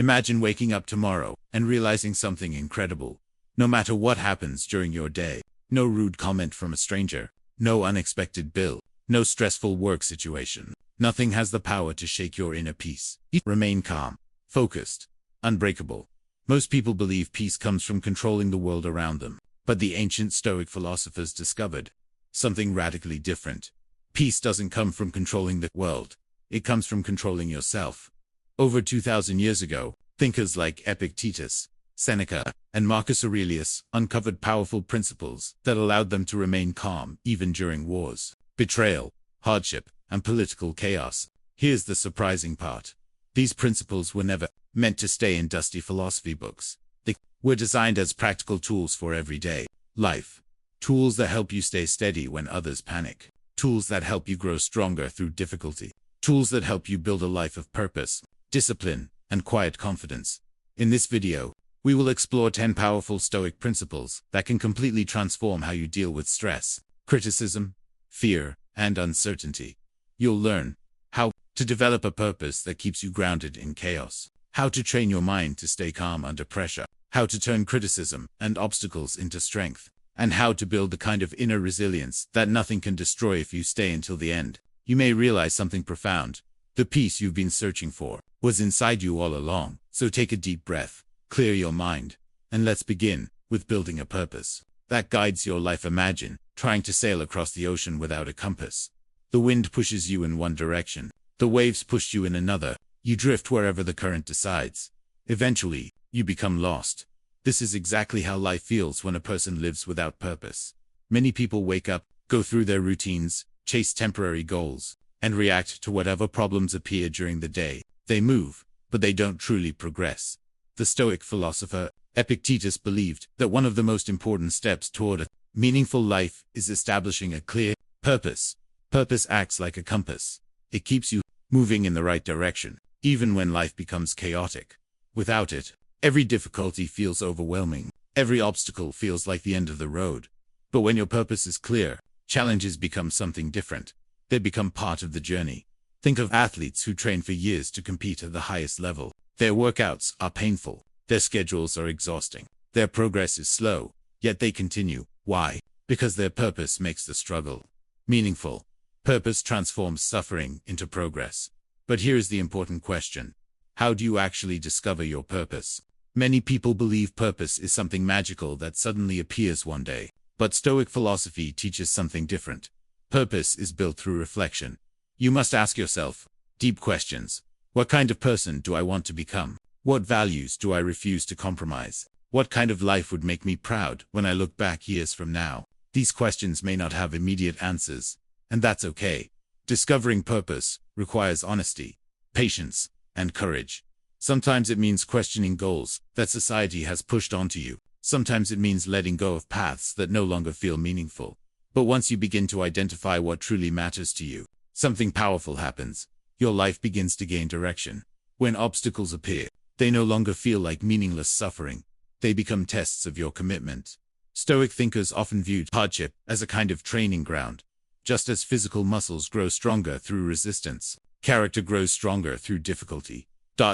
Imagine waking up tomorrow and realizing something incredible. No matter what happens during your day, no rude comment from a stranger, no unexpected bill, no stressful work situation. Nothing has the power to shake your inner peace. Remain calm, focused, unbreakable. Most people believe peace comes from controlling the world around them, but the ancient Stoic philosophers discovered something radically different. Peace doesn't come from controlling the world. It comes from controlling yourself. Over 2,000 years ago, thinkers like Epictetus, Seneca, and Marcus Aurelius uncovered powerful principles that allowed them to remain calm even during wars, betrayal, hardship, and political chaos. Here's the surprising part. These principles were never meant to stay in dusty philosophy books. They were designed as practical tools for everyday life. Tools that help you stay steady when others panic. Tools that help you grow stronger through difficulty. Tools that help you build a life of purpose, discipline, and quiet confidence. In this video, we will explore 10 powerful Stoic principles that can completely transform how you deal with stress, criticism, fear, and uncertainty. You'll learn how to develop a purpose that keeps you grounded in chaos, how to train your mind to stay calm under pressure, how to turn criticism and obstacles into strength, and how to build the kind of inner resilience that nothing can destroy if you stay until the end. You may realize something profound. The peace you've been searching for was inside you all along. So take a deep breath, clear your mind, and let's begin with building a purpose that guides your life. Imagine trying to sail across the ocean without a compass. The wind pushes you in one direction. The waves push you in another. You drift wherever the current decides. Eventually, you become lost. This is exactly how life feels when a person lives without purpose. Many people wake up, go through their routines, chase temporary goals, and react to whatever problems appear during the day. They move, but they don't truly progress. The Stoic philosopher Epictetus believed that one of the most important steps toward a meaningful life is establishing a clear purpose. Purpose acts like a compass. It keeps you moving in the right direction, even when life becomes chaotic. Without it, every difficulty feels overwhelming. Every obstacle feels like the end of the road. But when your purpose is clear, challenges become something different. They become part of the journey. Think of athletes who train for years to compete at the highest level. Their workouts are painful. Their schedules are exhausting. Their progress is slow, yet they continue. Why? Because their purpose makes the struggle meaningful. Purpose transforms suffering into progress. But here's the important question. How do you actually discover your purpose? Many people believe purpose is something magical that suddenly appears one day. But Stoic philosophy teaches something different. Purpose is built through reflection. You must ask yourself deep questions. What kind of person do I want to become? What values do I refuse to compromise? What kind of life would make me proud when I look back years from now? These questions may not have immediate answers, and that's okay. Discovering purpose requires honesty, patience, and courage. Sometimes it means questioning goals that society has pushed onto you. Sometimes it means letting go of paths that no longer feel meaningful. But once you begin to identify what truly matters to you, something powerful happens. Your life begins to gain direction. When obstacles appear, they no longer feel like meaningless suffering. They become tests of your commitment. Stoic thinkers often viewed hardship as a kind of training ground. Just as physical muscles grow stronger through resistance, character grows stronger through difficulty.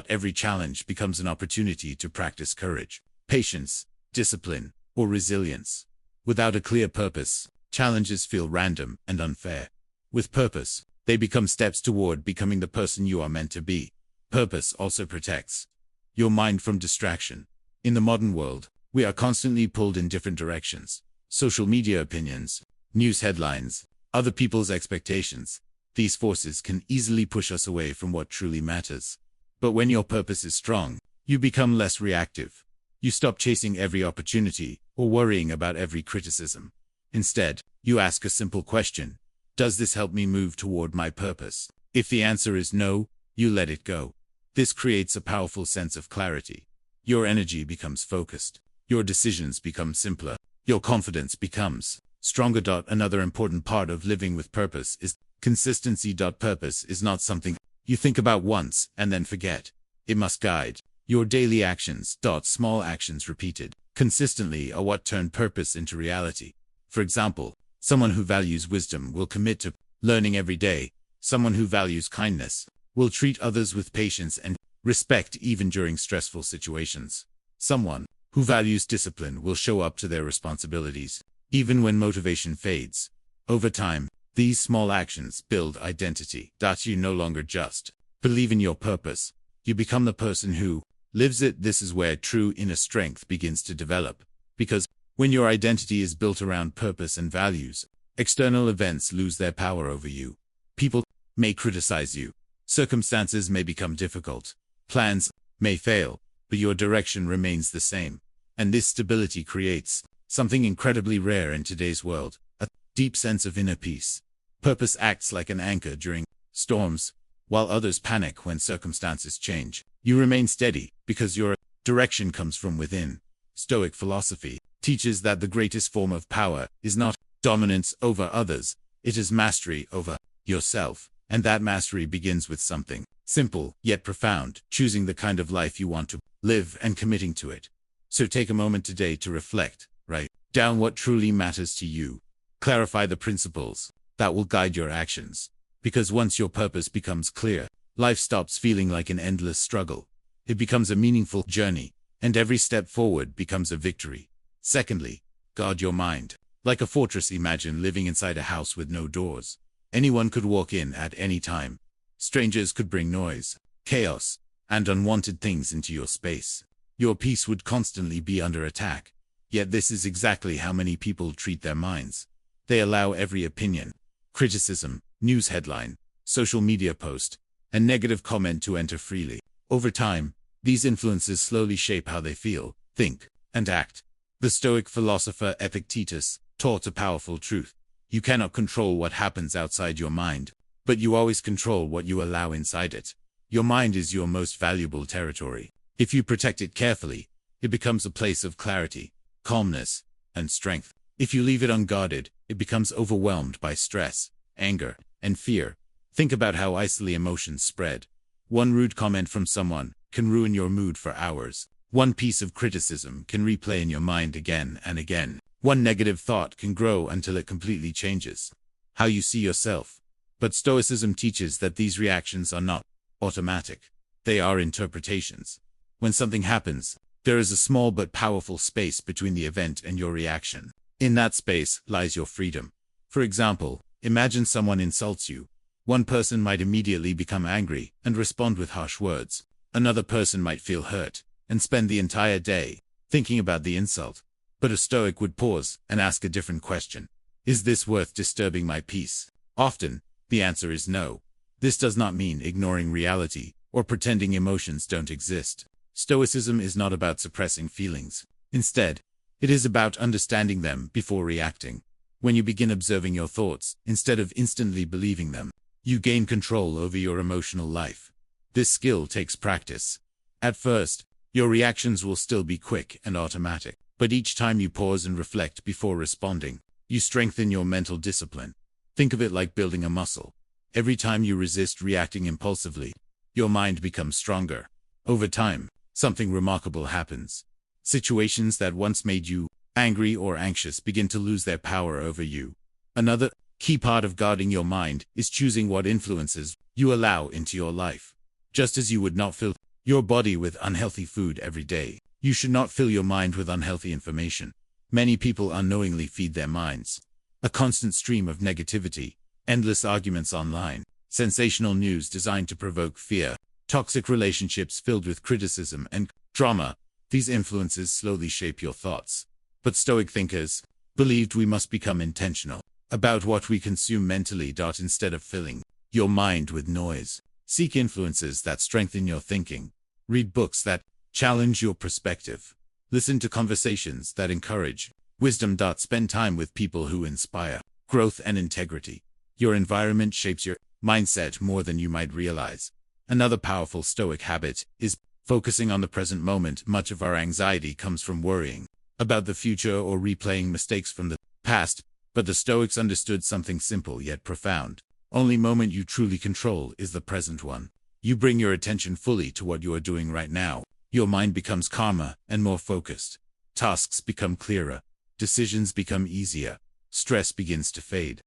Every challenge becomes an opportunity to practice courage, patience, discipline, or resilience. Without a clear purpose, challenges feel random and unfair. With purpose, they become steps toward becoming the person you are meant to be. Purpose also protects your mind from distraction. In the modern world, we are constantly pulled in different directions. Social media opinions, news headlines, other people's expectations. These forces can easily push us away from what truly matters. But when your purpose is strong, you become less reactive. You stop chasing every opportunity or worrying about every criticism. Instead, you ask a simple question. Does this help me move toward my purpose? If the answer is no, you let it go. This creates a powerful sense of clarity. Your energy becomes focused. Your decisions become simpler. Your confidence becomes stronger. Another important part of living with purpose is consistency. Purpose is not something you think about once and then forget. It must guide your daily actions. Small actions repeated consistently are what turn purpose into reality. For example, someone who values wisdom will commit to learning every day. Someone who values kindness will treat others with patience and respect even during stressful situations. Someone who values discipline will show up to their responsibilities, even when motivation fades. Over time, these small actions build identity. You no longer just believe in your purpose. You become the person who lives it. This is where true inner strength begins to develop. Because when your identity is built around purpose and values, external events lose their power over you. People may criticize you. Circumstances may become difficult. Plans may fail, but your direction remains the same. And this stability creates something incredibly rare in today's world, a deep sense of inner peace. Purpose acts like an anchor during storms, while others panic when circumstances change. You remain steady because your direction comes from within. Stoic philosophy teaches that the greatest form of power is not dominance over others, it is mastery over yourself. And that mastery begins with something simple yet profound, choosing the kind of life you want to live and committing to it. So take a moment today to reflect, write down what truly matters to you. Clarify the principles that will guide your actions. Because once your purpose becomes clear, life stops feeling like an endless struggle. It becomes a meaningful journey, and every step forward becomes a victory. Secondly, guard your mind. Like a fortress, imagine living inside a house with no doors. Anyone could walk in at any time. Strangers could bring noise, chaos, and unwanted things into your space. Your peace would constantly be under attack. Yet this is exactly how many people treat their minds. They allow every opinion, criticism, news headline, social media post, and negative comment to enter freely. Over time, these influences slowly shape how they feel, think, and act. The Stoic philosopher Epictetus taught a powerful truth. You cannot control what happens outside your mind, but you always control what you allow inside it. Your mind is your most valuable territory. If you protect it carefully, it becomes a place of clarity, calmness, and strength. If you leave it unguarded, it becomes overwhelmed by stress, anger, and fear. Think about how easily emotions spread. One rude comment from someone can ruin your mood for hours. One piece of criticism can replay in your mind again and again. One negative thought can grow until it completely changes how you see yourself. But Stoicism teaches that these reactions are not automatic. They are interpretations. When something happens, there is a small but powerful space between the event and your reaction. In that space lies your freedom. For example, imagine someone insults you. One person might immediately become angry and respond with harsh words. Another person might feel hurt and spend the entire day thinking about the insult. But a Stoic would pause and ask a different question. Is this worth disturbing my peace? Often, the answer is no. This does not mean ignoring reality or pretending emotions don't exist. Stoicism is not about suppressing feelings. Instead, it is about understanding them before reacting. When you begin observing your thoughts, instead of instantly believing them, you gain control over your emotional life. This skill takes practice. At first, your reactions will still be quick and automatic. But each time you pause and reflect before responding, you strengthen your mental discipline. Think of it like building a muscle. Every time you resist reacting impulsively, your mind becomes stronger. Over time, something remarkable happens. Situations that once made you angry or anxious begin to lose their power over you. Another key part of guarding your mind is choosing what influences you allow into your life. Just as you would not fill your body with unhealthy food every day, you should not fill your mind with unhealthy information. Many people unknowingly feed their minds a constant stream of negativity, endless arguments online, sensational news designed to provoke fear, toxic relationships filled with criticism and drama. These influences slowly shape your thoughts. But Stoic thinkers believed we must become intentional about what we consume mentally. Instead of filling your mind with noise, seek influences that strengthen your thinking. Read books that challenge your perspective. Listen to conversations that encourage wisdom. Spend time with people who inspire growth and integrity. Your environment shapes your mindset more than you might realize. Another powerful Stoic habit is focusing on the present moment. Much of our anxiety comes from worrying about the future or replaying mistakes from the past, but the Stoics understood something simple yet profound. Only moment you truly control is the present one. You bring your attention fully to what you are doing right now. Your mind becomes calmer and more focused. Tasks become clearer. Decisions become easier. Stress begins to fade.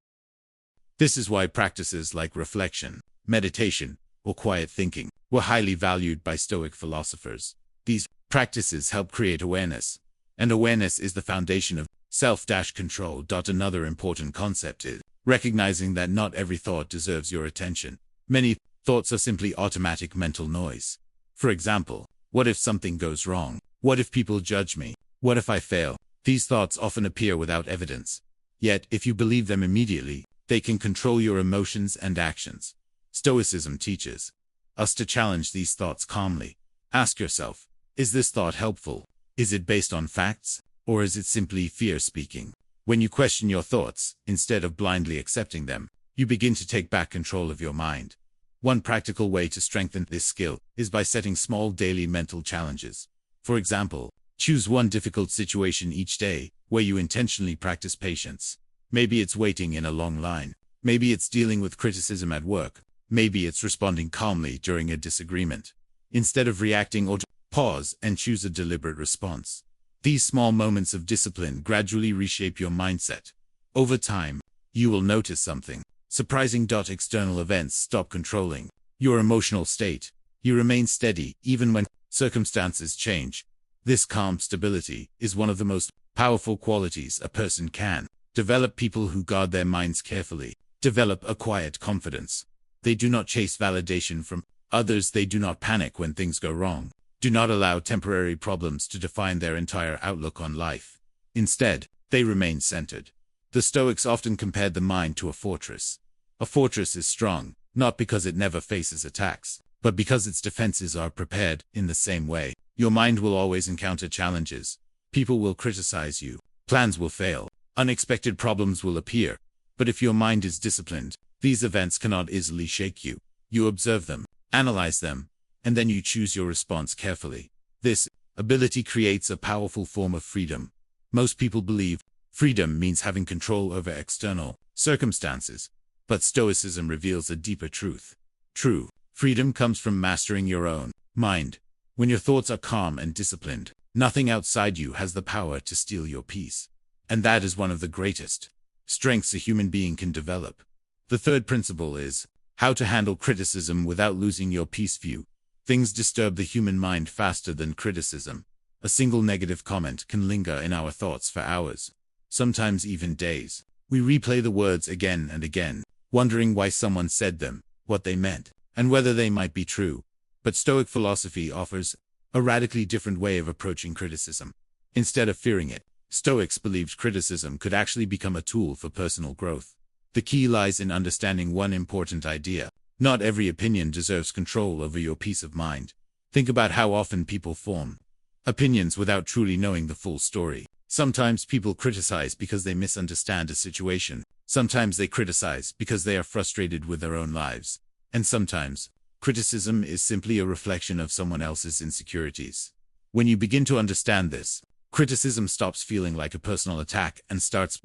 This is why practices like reflection, meditation, or quiet thinking were highly valued by Stoic philosophers. These practices help create awareness, and awareness is the foundation of self-control. Another important concept is recognizing that not every thought deserves your attention. Many thoughts are simply automatic mental noise. For example, what if something goes wrong? What if people judge me? What if I fail? These thoughts often appear without evidence. Yet, if you believe them immediately, they can control your emotions and actions. Stoicism teaches us to challenge these thoughts calmly. Ask yourself, is this thought helpful? Is it based on facts? Or is it simply fear speaking? When you question your thoughts, instead of blindly accepting them, you begin to take back control of your mind. One practical way to strengthen this skill is by setting small daily mental challenges. For example, choose one difficult situation each day where you intentionally practice patience. Maybe it's waiting in a long line. Maybe it's dealing with criticism at work. Maybe it's responding calmly during a disagreement. Instead of reacting, or pause and choose a deliberate response. These small moments of discipline gradually reshape your mindset. Over time, you will notice something surprising. External events stop controlling your emotional state. You remain steady even when circumstances change. This calm stability is one of the most powerful qualities a person can develop. People who guard their minds carefully develop a quiet confidence. They do not chase validation from others. They do not panic when things go wrong. Do not allow temporary problems to define their entire outlook on life. Instead, they remain centered. The Stoics often compared the mind to a fortress. A fortress is strong, not because it never faces attacks, but because its defenses are prepared. In the same way, your mind will always encounter challenges. People will criticize you. Plans will fail. Unexpected problems will appear. But if your mind is disciplined, these events cannot easily shake you. You observe them, analyze them, and then you choose your response carefully. This ability creates a powerful form of freedom. Most people believe freedom means having control over external circumstances, but Stoicism reveals a deeper truth. True freedom comes from mastering your own mind. When your thoughts are calm and disciplined, nothing outside you has the power to steal your peace. And that is one of the greatest strengths a human being can develop. The third principle is how to handle criticism without losing your peace. View. Things disturb the human mind faster than criticism. A single negative comment can linger in our thoughts for hours, sometimes even days. We replay the words again and again, wondering why someone said them, what they meant, and whether they might be true. But Stoic philosophy offers a radically different way of approaching criticism. Instead of fearing it, Stoics believed criticism could actually become a tool for personal growth. The key lies in understanding one important idea. Not every opinion deserves control over your peace of mind. Think about how often people form opinions without truly knowing the full story. Sometimes people criticize because they misunderstand a situation. Sometimes they criticize because they are frustrated with their own lives. And sometimes, criticism is simply a reflection of someone else's insecurities. When you begin to understand this, criticism stops feeling like a personal attack and starts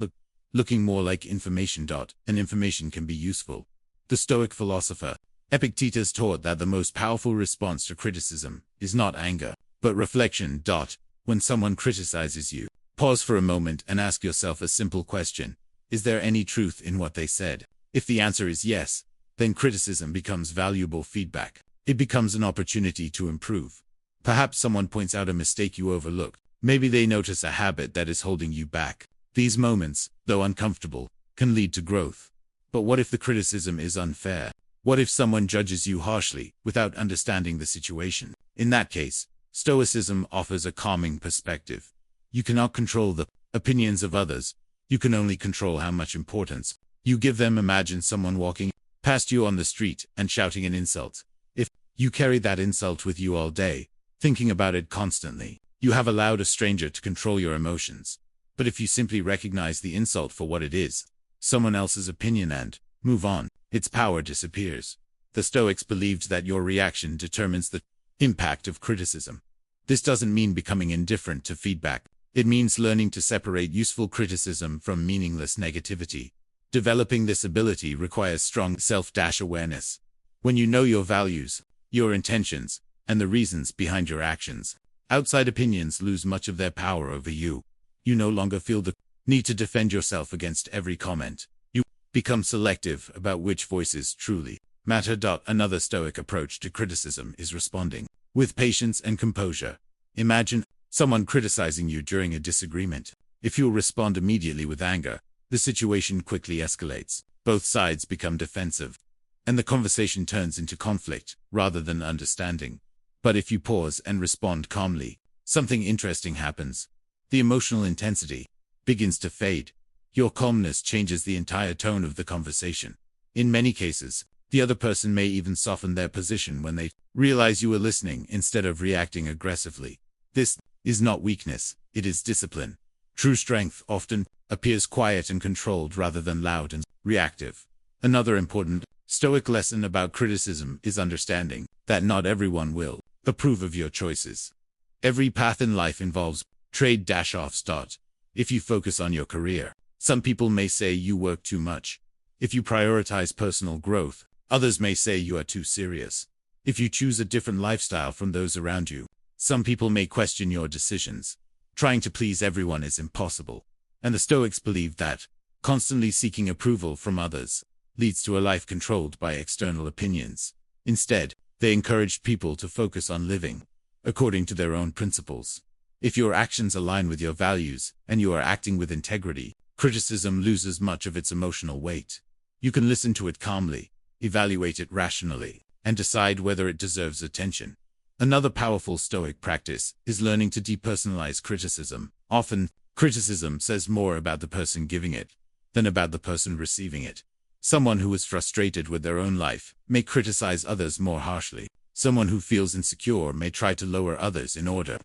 looking more like information. And information can be useful. The Stoic philosopher Epictetus taught that the most powerful response to criticism is not anger, but reflection. When someone criticizes you, pause for a moment and ask yourself a simple question. Is there any truth in what they said? If the answer is yes, then criticism becomes valuable feedback. It becomes an opportunity to improve. Perhaps someone points out a mistake you overlooked. Maybe they notice a habit that is holding you back. These moments, though uncomfortable, can lead to growth. But what if the criticism is unfair? What if someone judges you harshly without understanding the situation? In that case, Stoicism offers a calming perspective. You cannot control the opinions of others. You can only control how much importance you give them. Imagine someone walking past you on the street and shouting an insult. If you carry that insult with you all day, thinking about it constantly, you have allowed a stranger to control your emotions. But if you simply recognize the insult for what it is, someone else's opinion, and move on, its power disappears. The Stoics believed that your reaction determines the impact of criticism. This doesn't mean becoming indifferent to feedback. It means learning to separate useful criticism from meaningless negativity. Developing this ability requires strong self-awareness. When you know your values, your intentions, and the reasons behind your actions, outside opinions lose much of their power over you. You no longer feel the need to defend yourself against every comment. You become selective about which voices truly matter. Another Stoic approach to criticism is responding with patience and composure. Imagine someone criticizing you during a disagreement. If you respond immediately with anger, the situation quickly escalates. Both sides become defensive, and the conversation turns into conflict rather than understanding. But if you pause and respond calmly, something interesting happens. The emotional intensity begins to fade. Your calmness changes the entire tone of the conversation. In many cases, the other person may even soften their position when they realize you are listening instead of reacting aggressively. This is not weakness, it is discipline. True strength often appears quiet and controlled rather than loud and reactive. Another important Stoic lesson about criticism is understanding that not everyone will approve of your choices. Every path in life involves trade-offs. If you focus on your career, some people may say you work too much. If you prioritize personal growth, others may say you are too serious. If you choose a different lifestyle from those around you, some people may question your decisions. Trying to please everyone is impossible. And the Stoics believed that constantly seeking approval from others leads to a life controlled by external opinions. Instead, they encouraged people to focus on living according to their own principles. If your actions align with your values and you are acting with integrity, criticism loses much of its emotional weight. You can listen to it calmly, evaluate it rationally, and decide whether it deserves attention. Another powerful Stoic practice is learning to depersonalize criticism. Often, criticism says more about the person giving it than about the person receiving it. Someone who is frustrated with their own life may criticize others more harshly. Someone who feels insecure may try to lower others in order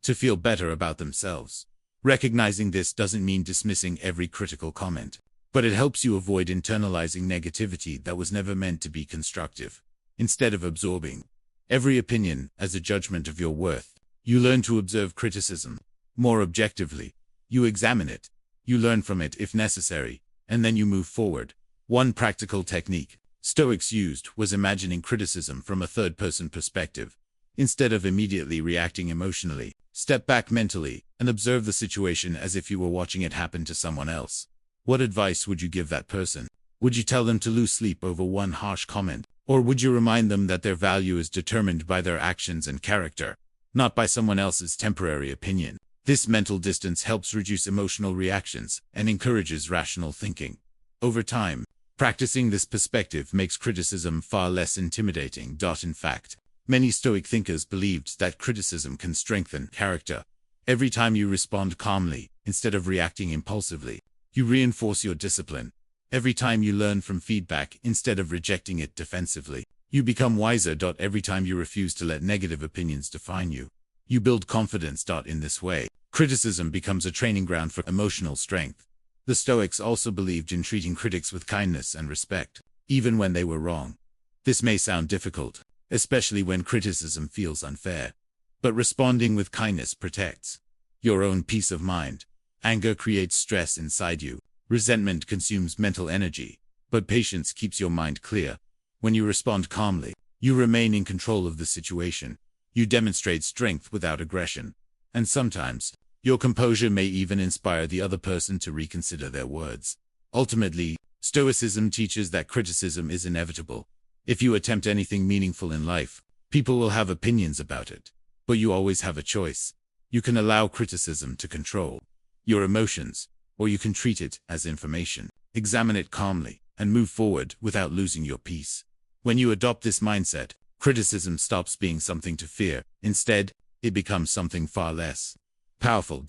to feel better about themselves. Recognizing this doesn't mean dismissing every critical comment, but it helps you avoid internalizing negativity that was never meant to be constructive. Instead of absorbing every opinion as a judgment of your worth, you learn to observe criticism more objectively. You examine it, you learn from it if necessary, and then you move forward. One practical technique Stoics used was imagining criticism from a third-person perspective. Instead of immediately reacting emotionally, step back mentally and observe the situation as if you were watching it happen to someone else. What advice would you give that person? Would you tell them to lose sleep over one harsh comment? Or would you remind them that their value is determined by their actions and character, not by someone else's temporary opinion? This mental distance helps reduce emotional reactions and encourages rational thinking. Over time, practicing this perspective makes criticism far less intimidating. In fact, many Stoic thinkers believed that criticism can strengthen character. Every time you respond calmly, instead of reacting impulsively, you reinforce your discipline. Every time you learn from feedback, instead of rejecting it defensively, you become wiser. Every time you refuse to let negative opinions define you, you build confidence. In this way, criticism becomes a training ground for emotional strength. The Stoics also believed in treating critics with kindness and respect, even when they were wrong. This may sound difficult, especially when criticism feels unfair. But responding with kindness protects your own peace of mind. Anger creates stress inside you. Resentment consumes mental energy, but patience keeps your mind clear. When you respond calmly, you remain in control of the situation. You demonstrate strength without aggression. And sometimes, your composure may even inspire the other person to reconsider their words. Ultimately, Stoicism teaches that criticism is inevitable. If you attempt anything meaningful in life, people will have opinions about it. But you always have a choice. You can allow criticism to control your emotions, or you can treat it as information. Examine it calmly, and move forward without losing your peace. When you adopt this mindset, criticism stops being something to fear. Instead, it becomes something far less powerful.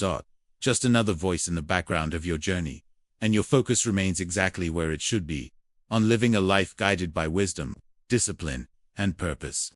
Just another voice in the background of your journey, and your focus remains exactly where it should be, on living a life guided by wisdom, discipline, and purpose.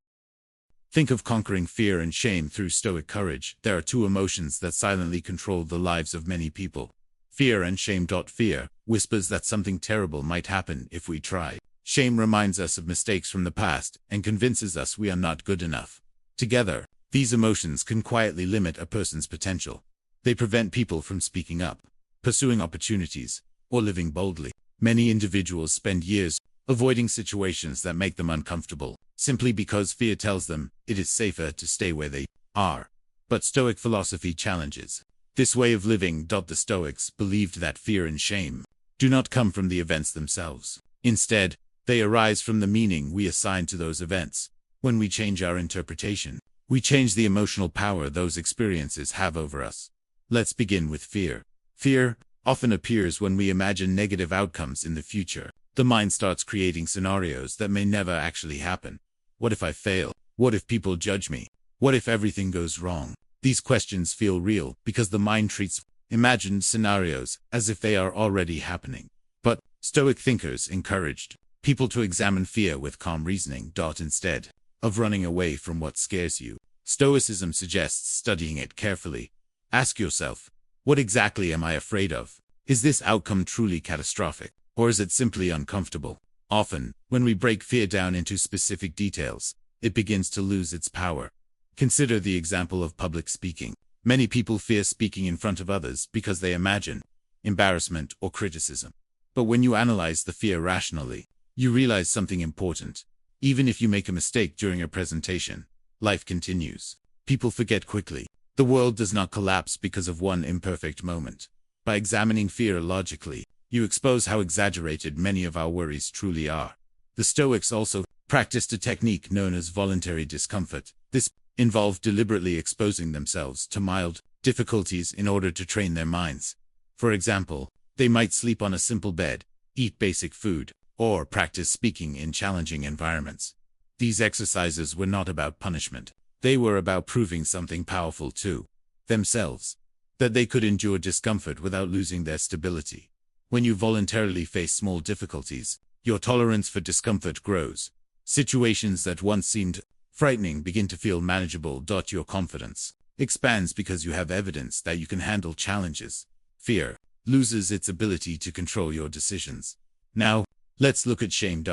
Think of conquering fear and shame through Stoic courage. There are two emotions that silently control the lives of many people. Fear and shame. Fear whispers that something terrible might happen if we try. Shame reminds us of mistakes from the past and convinces us we are not good enough. Together, these emotions can quietly limit a person's potential. They prevent people from speaking up, pursuing opportunities, or living boldly. Many individuals spend years avoiding situations that make them uncomfortable, simply because fear tells them it is safer to stay where they are. But Stoic philosophy challenges this way of living. The Stoics believed that fear and shame do not come from the events themselves. Instead, They arise from the meaning we assign to those events. When we change our interpretation, we change the emotional power those experiences have over us. Let's begin with fear. Fear often appears when we imagine negative outcomes in the future. The mind starts creating scenarios that may never actually happen. What if I fail? What if people judge me? What if everything goes wrong? These questions feel real because the mind treats imagined scenarios as if they are already happening. But Stoic thinkers encouraged people to examine fear with calm reasoning. Instead of running away from what scares you, Stoicism suggests studying it carefully. Ask yourself, what exactly am I afraid of? Is this outcome truly catastrophic, or is it simply uncomfortable? Often, when we break fear down into specific details, it begins to lose its power. Consider the example of public speaking. Many people fear speaking in front of others because they imagine embarrassment or criticism. But when you analyze the fear rationally, you realize something important. Even if you make a mistake during a presentation, life continues. People forget quickly. The world does not collapse because of one imperfect moment. By examining fear logically, you expose how exaggerated many of our worries truly are. The Stoics also practiced a technique known as voluntary discomfort. This involved deliberately exposing themselves to mild difficulties in order to train their minds. For example, they might sleep on a simple bed, eat basic food, or practice speaking in challenging environments. These exercises were not about punishment. They were about proving something powerful to themselves, that they could endure discomfort without losing their stability. When you voluntarily face small difficulties, your tolerance for discomfort grows. Situations that once seemed frightening begin to feel manageable. Your confidence expands because you have evidence that you can handle challenges. Fear loses its ability to control your decisions. Now, let's look at shame.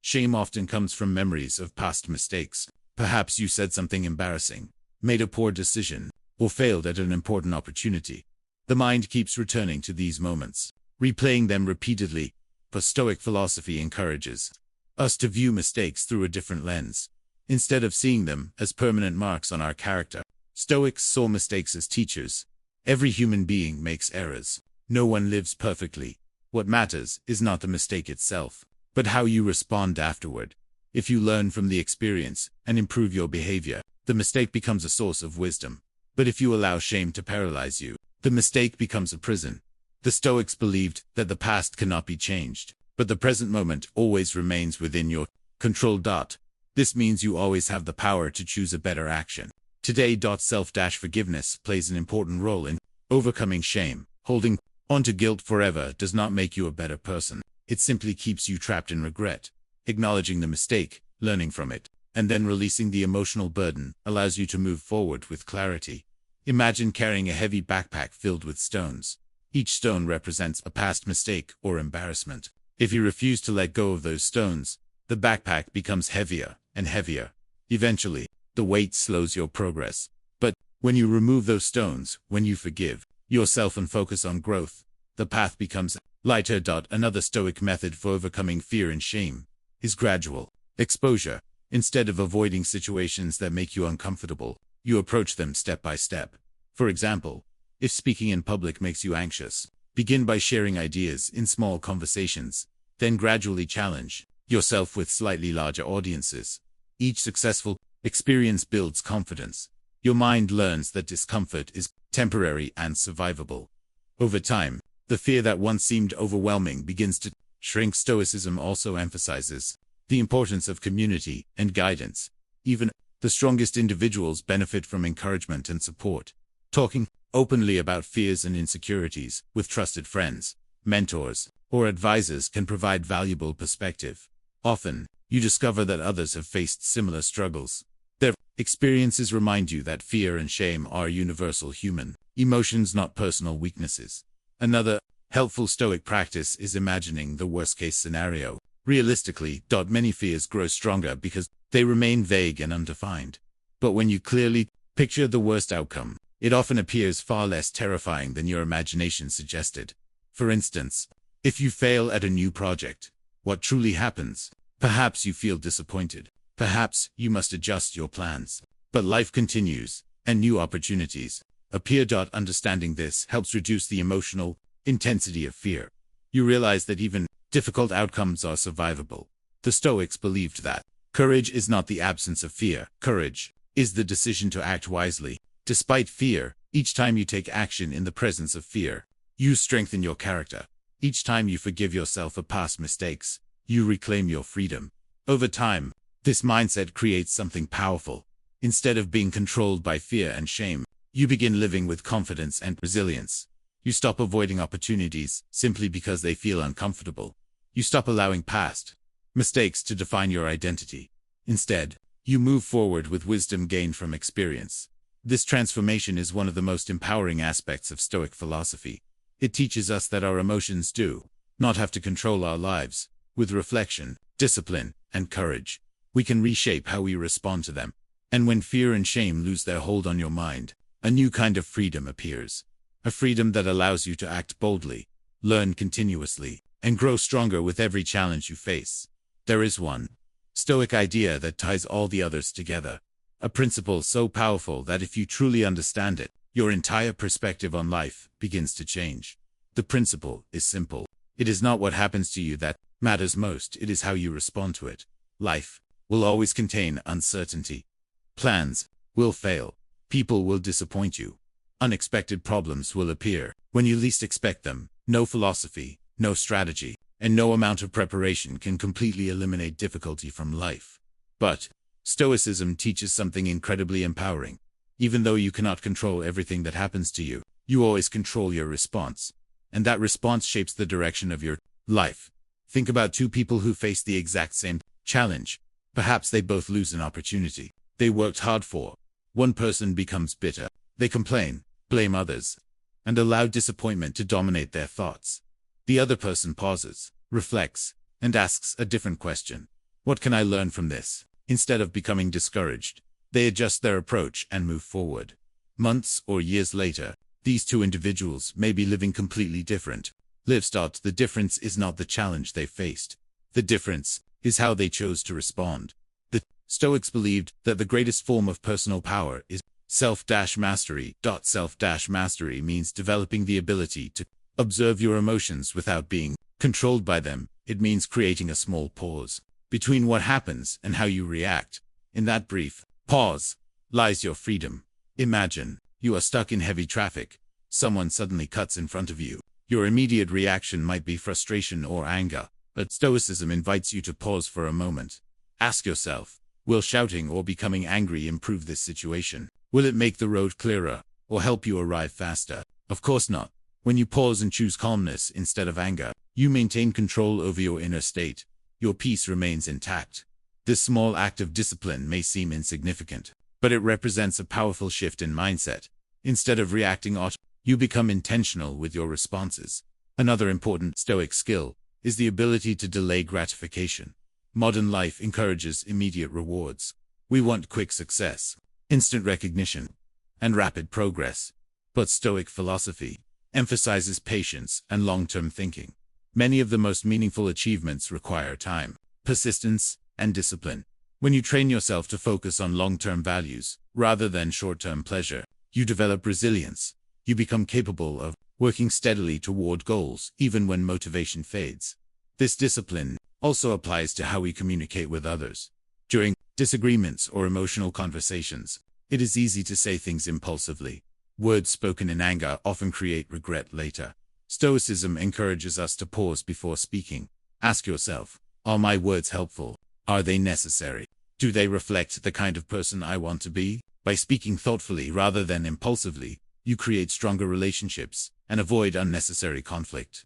Shame often comes from memories of past mistakes. Perhaps you said something embarrassing, made a poor decision, or failed at an important opportunity. The mind keeps returning to these moments, replaying them repeatedly. But Stoic philosophy encourages us to view mistakes through a different lens. Instead of seeing them as permanent marks on our character, Stoics saw mistakes as teachers. Every human being makes errors. No one lives perfectly. What matters is not the mistake itself, but how you respond afterward. If you learn from the experience and improve your behavior, the mistake becomes a source of wisdom. But if you allow shame to paralyze you, the mistake becomes a prison. The Stoics believed that the past cannot be changed, but the present moment always remains within your control. This means you always have the power to choose a better action. Today, self-forgiveness plays an important role in overcoming shame. Holding on to guilt forever does not make you a better person. It simply keeps you trapped in regret. Acknowledging the mistake, learning from it, and then releasing the emotional burden allows you to move forward with clarity. Imagine carrying a heavy backpack filled with stones. Each stone represents a past mistake or embarrassment. If you refuse to let go of those stones, the backpack becomes heavier and heavier. Eventually, the weight slows your progress. But when you remove those stones, when you forgive yourself and focus on growth, the path becomes lighter. Another Stoic method for overcoming fear and shame is gradual exposure. Instead of avoiding situations that make you uncomfortable, you approach them step by step. For example, if speaking in public makes you anxious, begin by sharing ideas in small conversations, then gradually challenge yourself with slightly larger audiences. Each successful experience builds confidence. Your mind learns that discomfort is temporary and survivable. Over time, the fear that once seemed overwhelming begins to shrink. Stoicism also emphasizes the importance of community and guidance. Even the strongest individuals benefit from encouragement and support. Talking openly about fears and insecurities with trusted friends, mentors, or advisors can provide valuable perspective. Often, you discover that others have faced similar struggles. Their experiences remind you that fear and shame are universal human emotions, not personal weaknesses. Another helpful Stoic practice is imagining the worst-case scenario. Realistically, many fears grow stronger because they remain vague and undefined. But when you clearly picture the worst outcome, it often appears far less terrifying than your imagination suggested. For instance, if you fail at a new project, what truly happens? Perhaps you feel disappointed. Perhaps you must adjust your plans. But life continues, and new opportunities appear. Understanding this helps reduce the emotional intensity of fear. You realize that even difficult outcomes are survivable. The Stoics believed that courage is not the absence of fear. Courage is the decision to act wisely. Despite fear, each time you take action in the presence of fear, you strengthen your character. Each time you forgive yourself for past mistakes, you reclaim your freedom. Over time, this mindset creates something powerful. Instead of being controlled by fear and shame, you begin living with confidence and resilience. You stop avoiding opportunities simply because they feel uncomfortable. You stop allowing past mistakes to define your identity. Instead, you move forward with wisdom gained from experience. This transformation is one of the most empowering aspects of Stoic philosophy. It teaches us that our emotions do not have to control our lives. With reflection, discipline, and courage, we can reshape how we respond to them. And when fear and shame lose their hold on your mind, a new kind of freedom appears. A freedom that allows you to act boldly, learn continuously, and grow stronger with every challenge you face. There is one Stoic idea that ties all the others together. A principle so powerful that if you truly understand it, your entire perspective on life begins to change. The principle is simple. It is not what happens to you that matters most, it is how you respond to it. Life will always contain uncertainty. Plans will fail. People will disappoint you. Unexpected problems will appear when you least expect them. No philosophy, no strategy, and no amount of preparation can completely eliminate difficulty from life. But Stoicism teaches something incredibly empowering. Even though you cannot control everything that happens to you, you always control your response. And that response shapes the direction of your life. Think about two people who face the exact same challenge. Perhaps they both lose an opportunity they worked hard for. One person becomes bitter. They complain, blame others, and allow disappointment to dominate their thoughts. The other person pauses, reflects, and asks a different question. What can I learn from this? Instead of becoming discouraged, they adjust their approach and move forward. Months or years later, these two individuals may be living completely different lives. The difference is not the challenge they faced. The difference is how they chose to respond. The Stoics believed that the greatest form of personal power is self-mastery. Self-mastery means developing the ability to observe your emotions without being controlled by them. It means creating a small pause between what happens and how you react. In that brief pause lies your freedom. Imagine you are stuck in heavy traffic. Someone suddenly cuts in front of you. Your immediate reaction might be frustration or anger, but Stoicism invites you to pause for a moment. Ask yourself, will shouting or becoming angry improve this situation? Will it make the road clearer or help you arrive faster? Of course not. When you pause and choose calmness instead of anger, you maintain control over your inner state. Your peace remains intact. This small act of discipline may seem insignificant, but it represents a powerful shift in mindset. Instead of reacting you become intentional with your responses. Another important Stoic skill is the ability to delay gratification. Modern life encourages immediate rewards. We want quick success, instant recognition, and rapid progress. But Stoic philosophy emphasizes patience and long-term thinking. Many of the most meaningful achievements require time, persistence, and discipline. When you train yourself to focus on long-term values rather than short-term pleasure, you develop resilience. You become capable of working steadily toward goals even when motivation fades. This discipline also applies to how we communicate with others. During disagreements or emotional conversations, it is easy to say things impulsively. Words spoken in anger often create regret later. Stoicism encourages us to pause before speaking. Ask yourself, are my words helpful? Are they necessary? Do they reflect the kind of person I want to be? By speaking thoughtfully rather than impulsively, you create stronger relationships and avoid unnecessary conflict.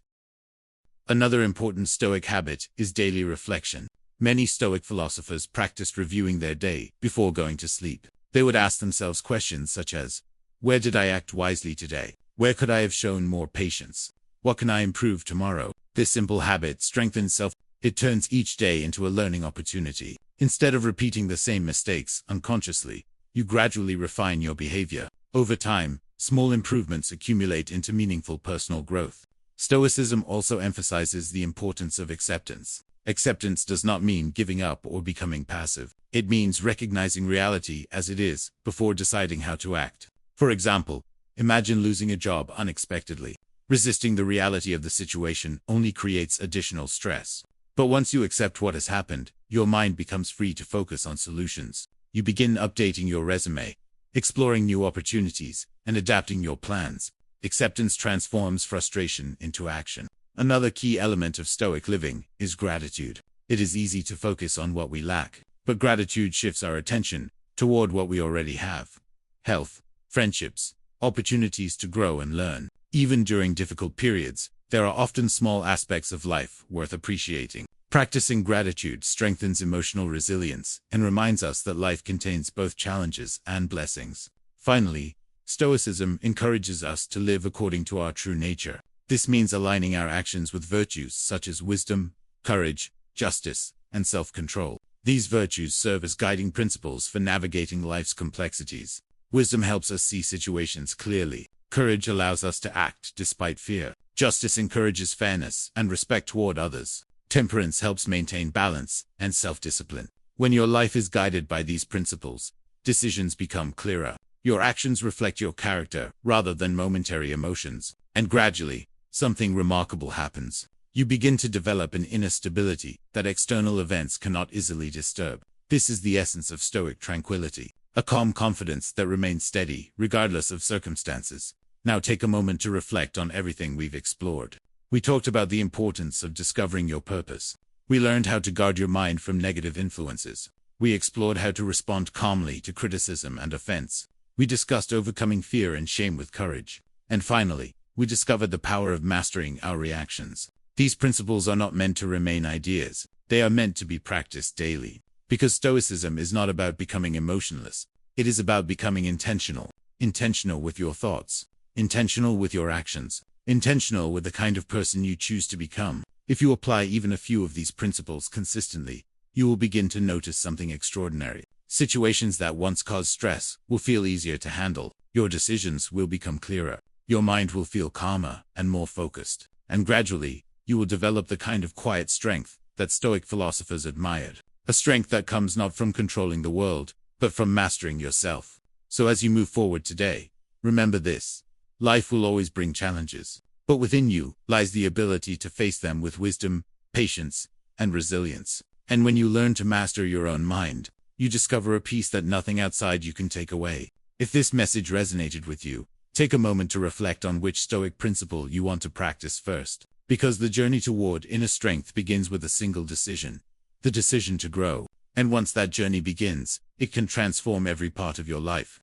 Another important Stoic habit is daily reflection. Many Stoic philosophers practiced reviewing their day before going to sleep. They would ask themselves questions such as, where did I act wisely today? Where could I have shown more patience? What can I improve tomorrow? This simple habit strengthens self. It turns each day into a learning opportunity. Instead of repeating the same mistakes unconsciously, you gradually refine your behavior. Over time, small improvements accumulate into meaningful personal growth. Stoicism also emphasizes the importance of acceptance. Acceptance does not mean giving up or becoming passive. It means recognizing reality as it is before deciding how to act. For example, imagine losing a job unexpectedly. Resisting the reality of the situation only creates additional stress. But once you accept what has happened, your mind becomes free to focus on solutions. You begin updating your resume, exploring new opportunities, and adapting your plans. Acceptance transforms frustration into action. Another key element of Stoic living is gratitude. It is easy to focus on what we lack, but gratitude shifts our attention toward what we already have. Health, friendships, opportunities to grow and learn. Even during difficult periods, there are often small aspects of life worth appreciating. Practicing gratitude strengthens emotional resilience and reminds us that life contains both challenges and blessings. Finally, Stoicism encourages us to live according to our true nature. This means aligning our actions with virtues such as wisdom, courage, justice, and self-control. These virtues serve as guiding principles for navigating life's complexities. Wisdom helps us see situations clearly. Courage allows us to act despite fear. Justice encourages fairness and respect toward others. Temperance helps maintain balance and self-discipline. When your life is guided by these principles, decisions become clearer. Your actions reflect your character rather than momentary emotions. And gradually, something remarkable happens. You begin to develop an inner stability that external events cannot easily disturb. This is the essence of Stoic tranquility, a calm confidence that remains steady regardless of circumstances. Now take a moment to reflect on everything we've explored. We talked about the importance of discovering your purpose. We learned how to guard your mind from negative influences. We explored how to respond calmly to criticism and offense. We discussed overcoming fear and shame with courage. And finally, we discovered the power of mastering our reactions. These principles are not meant to remain ideas. They are meant to be practiced daily. Because Stoicism is not about becoming emotionless. It is about becoming intentional. Intentional with your thoughts. Intentional with your actions. Intentional with the kind of person you choose to become. If you apply even a few of these principles consistently, you will begin to notice something extraordinary. Situations that once caused stress will feel easier to handle. Your decisions will become clearer. Your mind will feel calmer and more focused. And gradually, you will develop the kind of quiet strength that Stoic philosophers admired. A strength that comes not from controlling the world, but from mastering yourself. So as you move forward today, remember this. Life will always bring challenges, but within you lies the ability to face them with wisdom, patience, and resilience. And when you learn to master your own mind, you discover a peace that nothing outside you can take away. If this message resonated with you, take a moment to reflect on which Stoic principle you want to practice first. Because the journey toward inner strength begins with a single decision. The decision to grow. And once that journey begins, it can transform every part of your life.